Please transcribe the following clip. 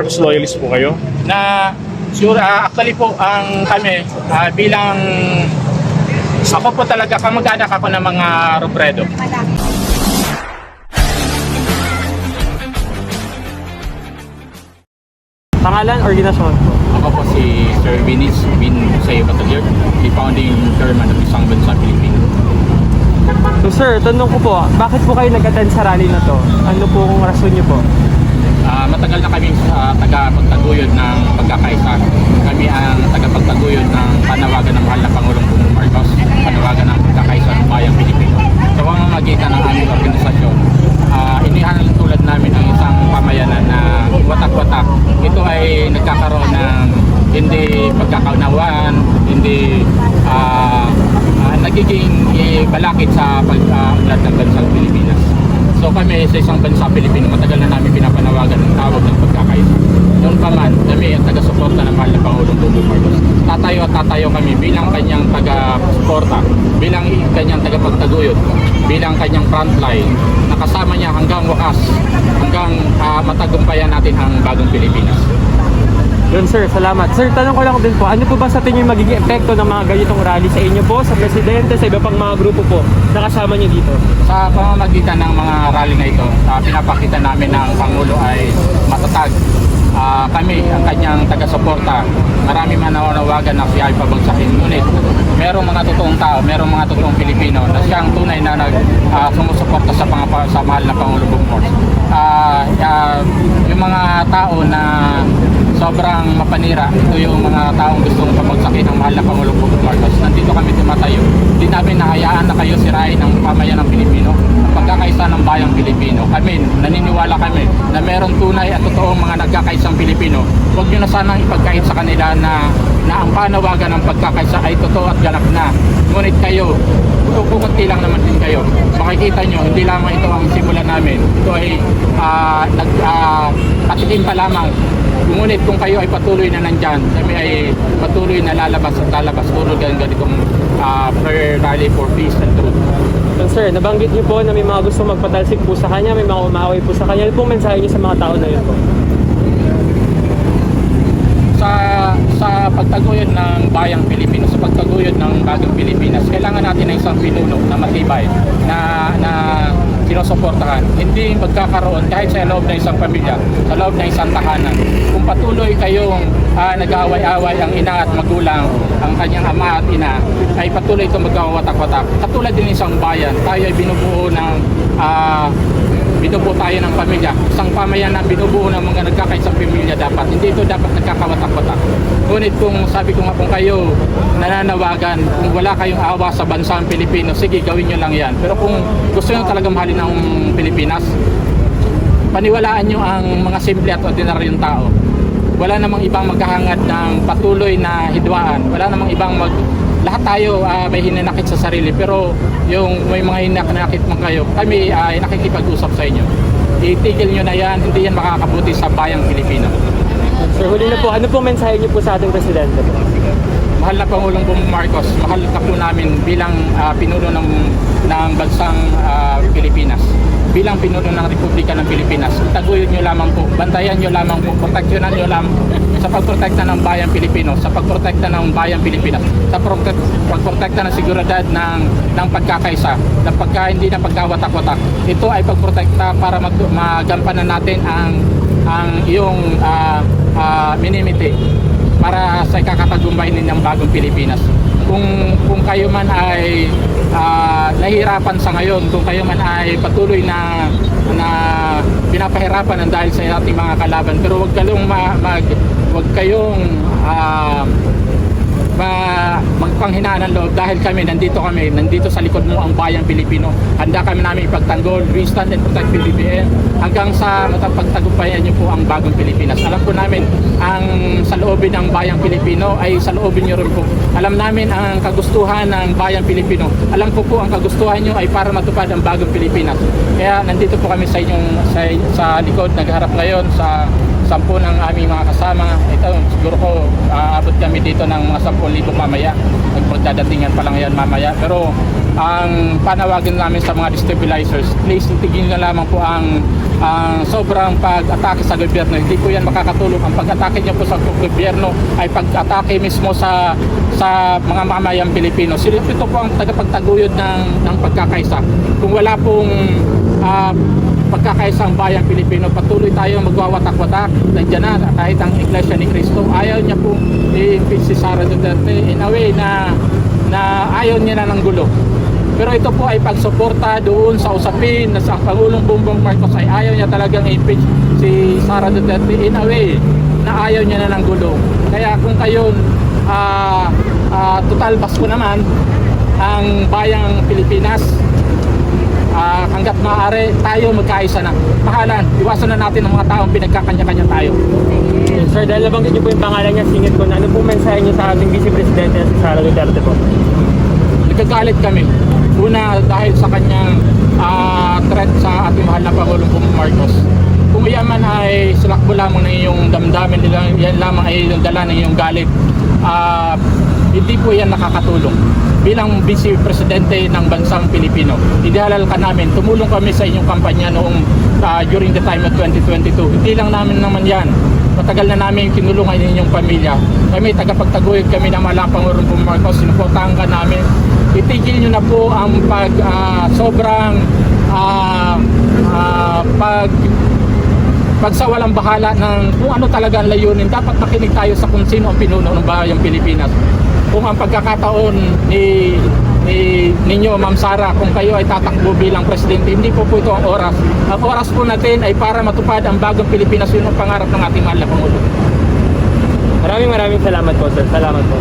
Marcos loyalist po kayo? Na sure, actually po ang kami bilang ako po talaga kamag-anak ako ng mga Robredo. Pangalan, organisasyon po. Ako po si Sir Vinis Bin Sayo Batalier, the founding chairman ng Isang Bansa Pilipinas. So sir, tanong ko po, bakit po kayo nag-attend sa rally na to? Ano po kung rason niyo po? Matagal na kami tagapagtaguyod ng pagkakaisa. Kami ang tagapagtaguyod ng panawagan ng mahal na Pangulong Bongbong Marcos, panawagan ng pagkakaisa ng bayang Pilipino. Sa pamamagitan ng aming organisasyon, inihanan tulad namin ang isang pamayanan na watak-watak. Ito ay nagkakaroon ng hindi pagkakaunawaan, hindi nagiging balakid sa pag-unlad ng bansang Pilipinas. So kami sa Isang Bansa Pilipino, matagal na namin pinapanawagan ng tawag ng pagkakaisa. Noon pa man, kami ang taga-suporta ng mahal na Pangulong Bongbong Marcos. Tatayo at tatayo kami bilang kanyang taga-suporta, bilang kanyang tagapagtaguyod, bilang kanyang frontline, nakasama niya hanggang wakas, hanggang matagumpayan natin ang bagong Pilipinas. Yun sir, salamat. Sir, tanong ko lang din po, ano po ba sa tingin magiging epekto ng mga ganitong rally sa inyo po, sa presidente, sa iba pang mga grupo po na kasama niyo dito? Sa pamamagitan ng mga rally na ito, pinapakita namin na ang Pangulo ay matatag. Kami, ang kanyang taga-suporta, marami man naunawagan na siya ay pabagsakin. Ngunit, merong mga totoong tao, merong mga totoong Pilipino na siyang tunay na sumusuporta sa mahal na Pangulong Bongbong. Yung mga tao na sobrang mapanira, ito yung mga taong gustong pabagsakin ng mahal na Pangulong Bongbong Marcos. Nandito kami tumatayo. Hindi namin nahayaan na kayo sirain ng pamayan ng Pilipino, ang pagkakaisa ng bayang Pilipino. Kami, naniniwala kami na merong tunay at totoong mga nagkakaisang Pilipino. Huwag nyo na sanang ipagkait sa kanila na ang panawagan ng pagkakaisa ay totoo at ganap na. Ngunit kayo, kukunti lang naman din kayo. Makikita nyo, hindi lamang ito ang simula namin. Ito ay patikim pa lamang. Ngunit kung kayo ay patuloy na nandyan, kami ay patuloy na lalabas at lalabas tulad ganitong prayer rally for peace and truth. So sir, nabanggit niyo po na may mga gusto magpatalsik po sa kanya, may mga umaaway po sa kanya. Ano pong mensahe niyo sa mga tao na yun po? Sa pagtaguyod ng bayang Pilipino, sa pagtaguyod ng bagong Pilipinas, kailangan natin ng isang pinuno na matibay, na sinusuportahan. Hindi magkakaroon kahit sa loob ng isang pamilya, sa loob ng isang tahanan. Kung patuloy kayong nag-aaway-away ang ina at magulang, ang kanyang ama at ina, ay patuloy itong magkawatak-watak. Katulad din isang bayan, tayo ay binubuo tayo ng pamilya. Isang pamayan na binubuo ng mga nagkakaisang pamilya dapat. Hindi ito dapat nagkakawatak-watak. Ngunit kung sabi ko nga, kung kayo nananawagan, kung wala kayong awa sa bansang Pilipino, sige, gawin nyo lang yan. Pero kung gusto nyo talaga mahalin ng Pilipinas, paniwalaan nyo ang mga simple at ordinaryong tao. Wala namang ibang maghahangad ng patuloy na hidwaan. Wala namang ibang lahat tayo may hinanakit sa sarili, pero yung may mga hinanakit man kayo, kami ay nakikipag-usap sa inyo. Itigil nyo na yan, hindi yan makakabuti sa bayang Pilipino. Sir, huli na po, ano pong mensahe niyo po sa ating presidente? Mahal na Pangulong Bongbong Marcos, mahal ka po namin bilang pinuno ng bansang Pilipinas, bilang pinuno ng Republika ng Pilipinas. Taguyod nyo lamang po, bantayan nyo lamang po, proteksyonan nyo lamang po sa pagprotekta ng bayang Pilipino, sa pagprotekta ng bayang Pilipinas, sa pagprotekta ng seguridad ng pagkakaisa, ng hindi na pagkawatak-watak. Ito ay pagprotekta para magampanan natin ang iyong minimiti para sa ikakatagumpay ninyong bagong Pilipinas. Kung kayo man ay nahihirapan sa ngayon, kung kayo man ay patuloy na pinapahirapan ng dahil sa ating mga kalaban, pero huwag kayong magpanghinaan ng loob dahil nandito sa likod mo ang bayang Pilipino. Handa kami namin ipagtanggol, we stand and protect PBBM hanggang sa matapagtagumpayan niyo po ang bagong Pilipinas. Alam po namin ang saloobin ng bayang Pilipino ay saloobin niyo rin po. Alam namin ang kagustuhan ng bayang Pilipino. Alam ko po ang kagustuhan niyo ay para matupad ang bagong Pilipinas. Kaya nandito po kami sa inyong sa likod, nagharap ngayon sa 10 ng aming mga kasama. Ito siguro ko aabot kami dito ng mga 10,000 mamaya. magdadatingan pa lang yan mamaya. Pero ang panawagan namin sa mga destabilizers, please tigil na lamang po ang sobrang pag-atake sa gobyerno. Hindi po yan makakatulong. Ang pag-atake niyo po sa gobyerno ay pag-atake mismo sa mga mamayang Pilipino. Ito po ang tagapagtaguyod ng pagkakaisa. Kung wala pong pagkakaisang bayang Pilipino, patuloy tayo magwawatak-watak. Nandiyan na kahit ang Iglesia ni Cristo. Ayaw niya po i-impeach si Sara Duterte in a way na ayaw niya na ng gulo. Pero ito po ay pagsuporta doon sa usapin na sa Pangulong Bongbong Marcos ay ayaw niya talagang i-impeach si Sara Duterte in a way na ayaw niya na ng gulo. Kaya kung kayo total basko naman ang bayang Pilipinas, hanggat maaari tayo magkaisa na. Pahalan, iwasan na natin ang mga taong pinagkakanya-kanya tayo. Sir, dahil nabanggit niyo po yung pangalan niya, singit ko na, ano po mensahe niyo sa ating Vice Presidente si Sara Duterte po? Nagkagalit kami. Una, dahil sa kanyang threat sa ating mahal na Pangulong Bongbong Marcos. Kung iyan man ay sulakbo lamang ng iyong damdamin nila, yan lamang ay yung dala ng iyong galit, hindi po yan nakakatulong. Bilang Vice Presidente ng bansang Pilipino, idihalal ka namin, tumulong kami sa inyong kampanya noong during the time of 2022. Hindi lang namin naman yan. Matagal na namin tinulungan inyong pamilya. Kami tagapagtaguyod kami ng malang Pangulong Bongbong Marcos, sinuportahan ka namin. Itigil nyo na po ang sobrang pagsawalang bahala ng kung ano talaga ang layunin. Dapat makinig tayo sa kung sino ang pinuno ng bayang Pilipinas. Kung ang pagkakataon ninyo, Ma'am Sara, kung kayo ay tatakbo bilang presidente, hindi po ito ang oras. Ang oras po natin ay para matupad ang bagong Pilipinas. Yun ang pangarap ng ating mahal na Pangulo. Maraming salamat po, sir. Salamat po.